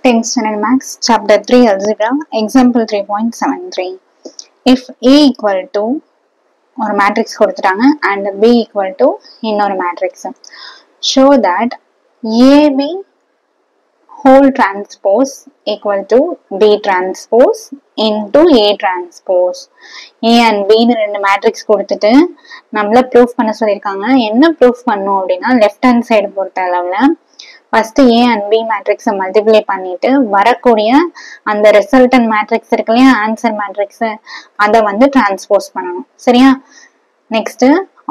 10th Standard Maths, Chapter 3 Algebra, Example 3.73. If A equal to ஒரு matrix கொடுத்துட்டாங்க and B equal to இன்னொரு matrix, show that AB whole transpose equal to B transpose into A transpose. A and B ன்னு ரெண்டு matrix கொடுத்துட்டு நம்மள proof பண்ண சொல்லியிருக்காங்க. என்ன ப்ரூஃப் பண்ணணும் அப்படின்னா, லெஃப்ட் ஹேண்ட் சைடு பொறுத்த அளவுல ஃபர்ஸ்ட் A and B மேட்ரிக்ஸை மல்டிப்ளை பண்ணிட்டு வரக்கூடிய அந்த ரிசல்டன் மேட்ரிக்ஸ் இருக்கு இல்லையா, ஆன்சர் மேட்ரிக்ஸ், அதை வந்து டிரான்ஸ்போஸ் பண்ணணும். சரியா? Next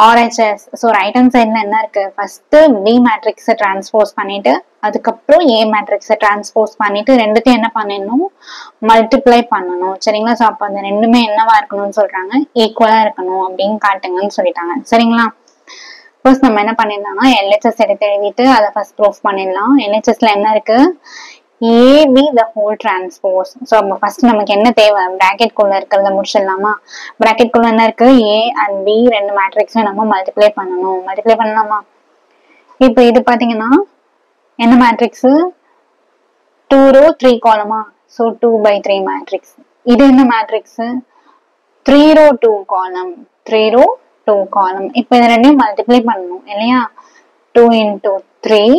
RHS. So right hand சைட்ல என்ன இருக்கு, ஃபர்ஸ்ட் B மேட்ரிக்ஸை டிரான்ஸ்போஸ் பண்ணிட்டு அதுக்கப்புறம் A மேட்ரிக்ஸை டிரான்ஸ்போஸ் பண்ணிட்டு ரெண்டுத்தையும் என்ன பண்ணணும், மல்டிப்ளை பண்ணணும். சரிங்களா? ஸோ அப்போ அந்த ரெண்டுமே என்னவா இருக்கணும்னு சொல்றாங்க, ஈக்குவலா இருக்கணும் அப்படின்னு காட்டுங்கன்னு சொல்லிட்டாங்க. சரிங்களா? ஃபர்ஸ்ட் நம்ம என்ன பண்ணிடலாம்னா LHS எடுத்து எழுதிட்டு அதை ஃபர்ஸ்ட் ப்ரூஃப் பண்ணிடலாம். LHSல என்ன இருக்கு, AB the whole transpose. So அப்போ ஃபர்ஸ்ட் நமக்கு என்ன தேவை, பிராக்கெட் குள்ள இருக்கிறத முடிச்சிடலாமா? பிராக்கெட் குள்ள என்ன இருக்கு, A and B ரெண்டு மேட்ரிக்ஸும் நம்ம மல்டிப்ளை பண்ணணும். மல்டிப்ளை பண்ணலாமா? இப்போ இது பாத்தீங்கன்னா என்ன matrix, 2 row 3 column. So 2/3 matrix. இது என்ன matrix, 3 row 2 column. 3 row 2 column. இப்போ இது ரெண்டையும் மல்டிப்ளை பண்ணணும் இல்லையா? 2 into 3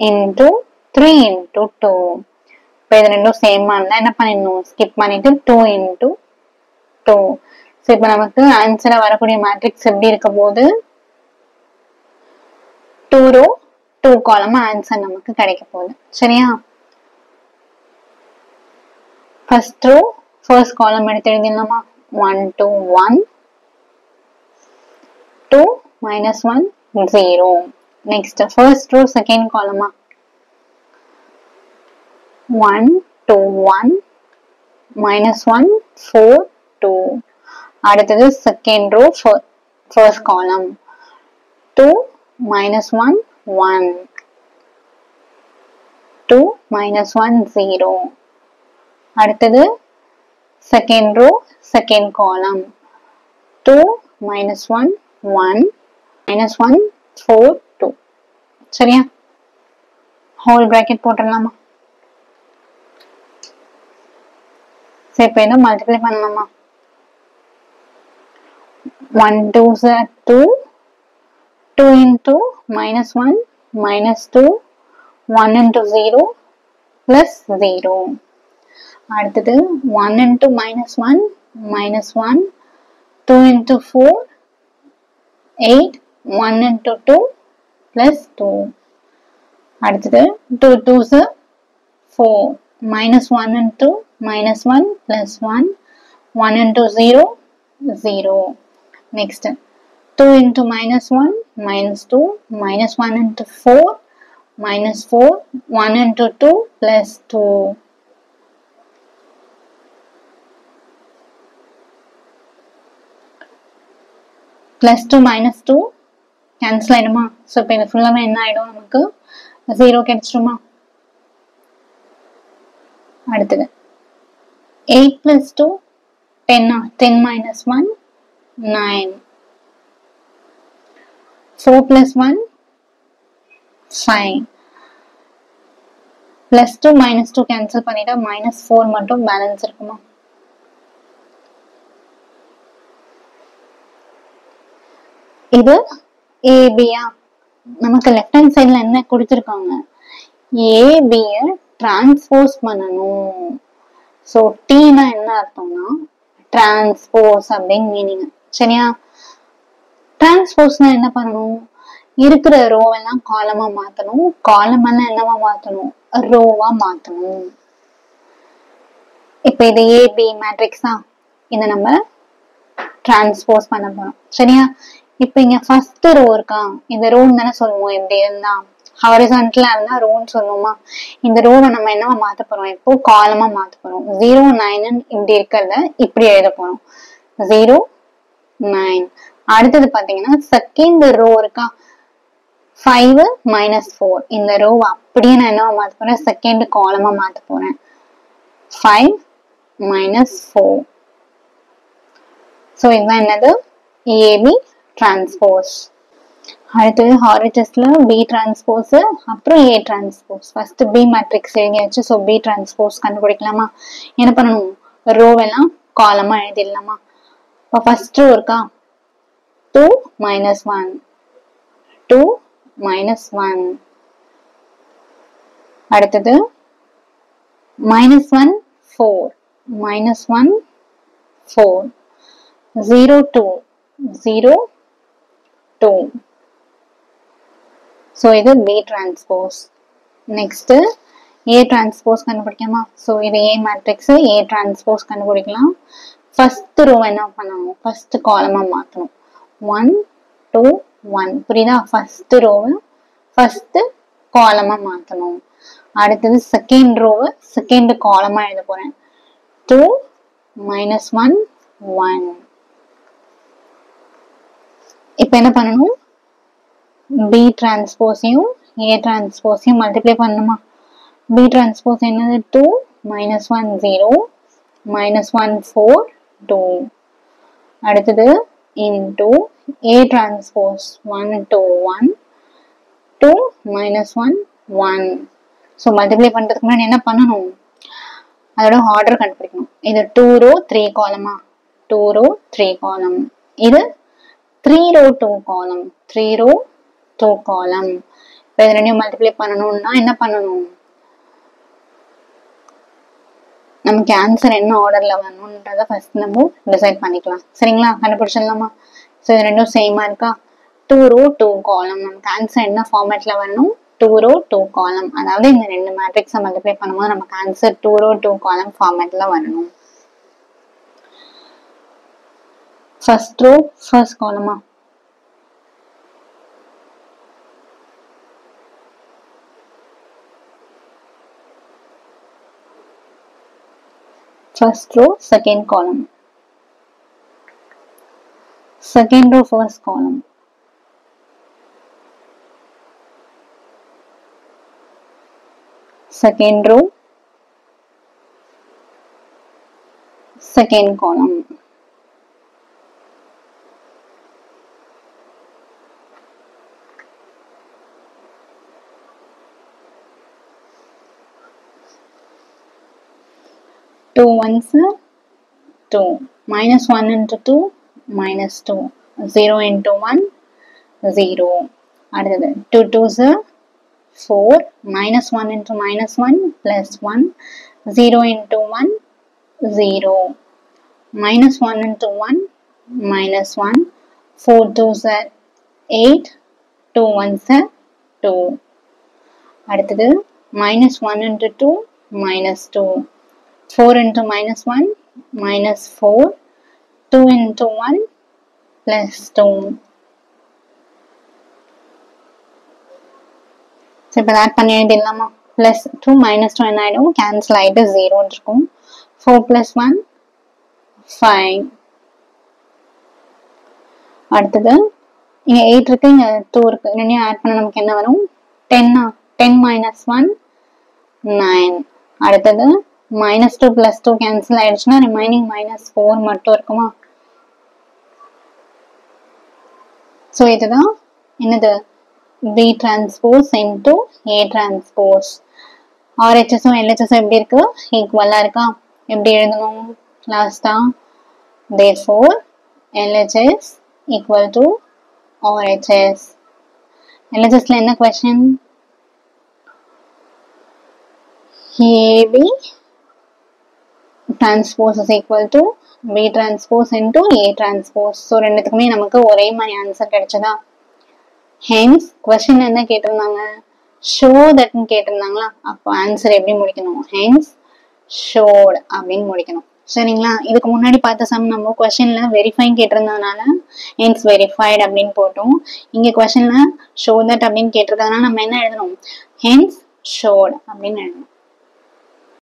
into 3 into 2. இப்போ இது ரெண்டும் சேமா இருந்தா என்ன பண்ணிடணும், ஸ்கிப் பண்ணிட்டு 2 into 2. ஸோ இப்போ நமக்கு ஆன்சரா வரக்கூடிய மேட்ரிக்ஸ் எப்படி இருக்க போது, 2 row 2 column ஆன்சர் நமக்கு கிடைக்க போகுது. சரியா? ஃபர்ஸ்ட் ரோ ஃபர்ஸ்ட் காலம் எடுத்து எழுதிடலாமா, 1 2 1 2 minus 1 0. Next first row second column, 1 2 1 minus 1 4 2. அடுத்தது second row first column, 2 minus 1 1 2 minus 1 0. அடுத்தது second row second column, 2 minus 1 1 minus 1 4 2. சரியா? ஹோல் பிராக்கெட் போட்டுடலாமா? சரி, இப்போ இதை மல்டிப்ளை பண்ணலாமா? 1 2 2 2 into minus 1 minus 2 1 into 0 plus 0. அடுத்தது 1 into minus 1 minus 1 2 into 4 8 1 into 2 plus 2. அடுத்தது 2 2s 4 minus 1 into minus 1 plus 1 1 into 0 0. Next 2 into minus 1 minus 2 minus 1 into 4 minus 4 1 into 2 plus 2. plus 2 minus 2 cancel ஆயிடுமா? So இப்போ இது ஃபுல்லாமே என்ன ஆயிடும், நமக்கு 0 கிடைச்சிடுமா? அடுத்தது 8 plus 2 10. 10 minus 1 9. 4 plus 1 5. plus 2 minus 2 cancel பண்ணிட்டா minus 4 மட்டும் பேலன்ஸ் இருக்குமா? இது ஏபியா, நமக்கு லெஃப்ட் ஹேண்ட் சைட்ல என்ன கொடுத்திருக்காங்க, ஏபிய டிரான்ஸ்போஸ் பண்ணணும். ஸோ டீனா என்ன அர்த்தம்னா டிரான்ஸ்போஸ் அப்படின்னு மீனிங். சரியா? டிரான்ஸ்போஸ்னா என்ன பண்ணணும், இருக்கிற ரோவெல்லாம் காலமா மாத்தணும், காலம் எல்லாம் என்னவா மாத்தணும், ரோவா மாத்தணும். இப்ப இது ஏபி மேட்ரிக்ஸா, இதை நம்ம டிரான்ஸ்போஸ் பண்ண போறோம். சரியா? இப்ப இங்க ஃபர்ஸ்ட் ரோ இருக்கா, இந்த ரோன்னு தானே சொல்லுவோம். எப்படி இருந்தா ஹாரிசான்டலா இருந்தா ரோன்னு சொல்லுவோமா, இந்த ரோவை நம்ம என்னவா மாத்த போறோம், இப்போ காலமா மாத்த போறோம். 0 9 இப்படி இருக்கல, இப்படி எழுத போறோம் 0 9. அடுத்தது பாத்தீங்கன்னா செகண்ட் ரோ இருக்கா, 5 minus 4. இந்த ரோவை அப்படியே நான் என்னவா மாத்த போறேன், செகண்ட் காலமா மாத்த போறேன். 5 minus 4. ஸோ இதுதான் என்னது, ஏபி transpose. அடுத்தது RHSல B டிரான்ஸ்போஸ் அப்புறம் A transpose. First B matrix எழுதியாச்சு. ஸோ B டிரான்ஸ்போஸ் கண்டுபிடிக்கலாமா? என்ன பண்ணணும்? ரோவெல்லாம் காலமா எழுதிடலாமா? இப்போ ஃபர்ஸ்ட் ரோ இருக்கா, 2 minus 1 2 minus 1. அடுத்தது minus 1 4 minus 1 4 0 2 0 2. ஸோ இது B transpose. Next A transpose கண்டுபிடிக்கலாமா? ஸோ இது A மேட்ரிக்ஸ், A டிரான்ஸ்போஸ் கண்டுபிடிக்கலாம். ஃபர்ஸ்ட் ரோ என்ன பண்ணணும்? ஃபர்ஸ்ட் காலமா மாற்றணும். 1 2 1. புரியுதா? ஃபர்ஸ்ட் ரோவை ஃபர்ஸ்ட் காலமா மாற்றணும். அடுத்தது செகண்ட் ரோவை செகண்ட் காலமா எழுத போறேன். 2 minus 1 1. இப்போ என்ன பண்ணணும்? B டிரான்ஸ்போஸையும் A டிரான்ஸ்போஸையும் மல்டிப்ளை பண்ணணுமா? B டிரான்ஸ்போஸ் என்னது? 2 minus 1 0 minus 1 4 2. அடுத்தது into A transpose 1 2 1 2 minus 1 1. So multiply பண்றதுக்கு முன்னாடி என்ன பண்ணணும்? அதோட ஆர்டர் கண்டுபிடிக்கணும். இது 2 ரோ 3 காலமா? 2 ரோ 3 காலம். இது 3 ரோ 2 காலம். 3 ரோ 2 காலம். இப்போ இது ரெண்டையும் மல்டிப்ளை பண்ணணும்னா என்ன பண்ணணும்? நமக்கு ஆன்சர் என்ன ஆர்டர்ல வரணும்ன்றத ஃபர்ஸ்ட் நம்ம டிசைட் பண்ணிக்கலாம். சரிங்களா? கண்டுபிடிச்சிடலாமா? ஸோ இது ரெண்டும் சேமா இருக்கா? 2 ரோ 2 காலம். நமக்கு ஆன்சர் என்ன ஃபார்மேட்ல வரணும்? 2 ரோ 2 காலம். அதாவது இந்த ரெண்டு மேட்ரிக்ஸை மல்டிப்ளை பண்ணும்போது நமக்கு ஆன்சர் 2 ரோ 2 காலம் ஃபார்மேட்ல வரணும். ஃபர்ஸ்ட் ரோ ஃபர்ஸ்ட் காலமா? First row second column. Second row first column. Second row second column. Two ones are 2. Minus 1 into 2 minus 2. 0 into 1 0. அடுத்தது 2 2s are 4. Minus 1 into minus 1 plus 1. 0 into 1 0. Minus 1 into 1 minus 1. 4 2s are 8. 2 1s are 2. அடுத்தது minus 1 into 2 minus 2. 4 into minus 1 minus 4. 2 into 1 plus 2. So, இப்போ add பண்ணி எழுதிடலாமா? plus 2 minus 2 என்ன ஆயிடும்? Cancel ஆயிட்டு 0 இருக்கும். 4 plus 1 5. அடுத்தது இங்க 8 இருக்கு, இங்க 2 இருக்கு. ரெண்டையும் ஆட் பண்ண நமக்கு என்ன வரும்? 10. 10 minus 1 9. அடுத்தது minus 2 plus 2 cancel ஆயிடுச்சுன்னா remaining minus 4 மட்டும் இருக்குமா? ஸோ இதுதான் என்னது? B transpose into A transpose. RHSம் LHSம் எப்படி இருக்கு? ஈக்குவலா இருக்கா? எப்படி எழுதணும்? லாஸ்டா therefore LHS equal to RHS. LHSல என்ன question? AB transpose is equal to B transpose into A transpose. So ரெண்டுத்துக்குமே நமக்கு ஒரே மாதிரி ஆன்சர் கிடைச்சதா? Hence question என்ன கேட்டிருந்தாங்க? show that கேட்டிருந்தாங்களா? அப்போ ஆன்சர் எப்படி முடிக்கணும்? hence showed அப்படின்னு முடிக்கணும். சரிங்களா? இதுக்கு முன்னாடி பார்த்த சம் நம்ம கொஸ்டின்ல வெரிஃபை கேட்டிருந்ததுனால hence verified அப்படின்னு போட்டோம். இங்க கொஸ்டின்ல show that அப்படின்னு கேட்டிருந்ததுனால நம்ம என்ன எழுதணும்? hence showed அப்படின்னு எழுதணும்.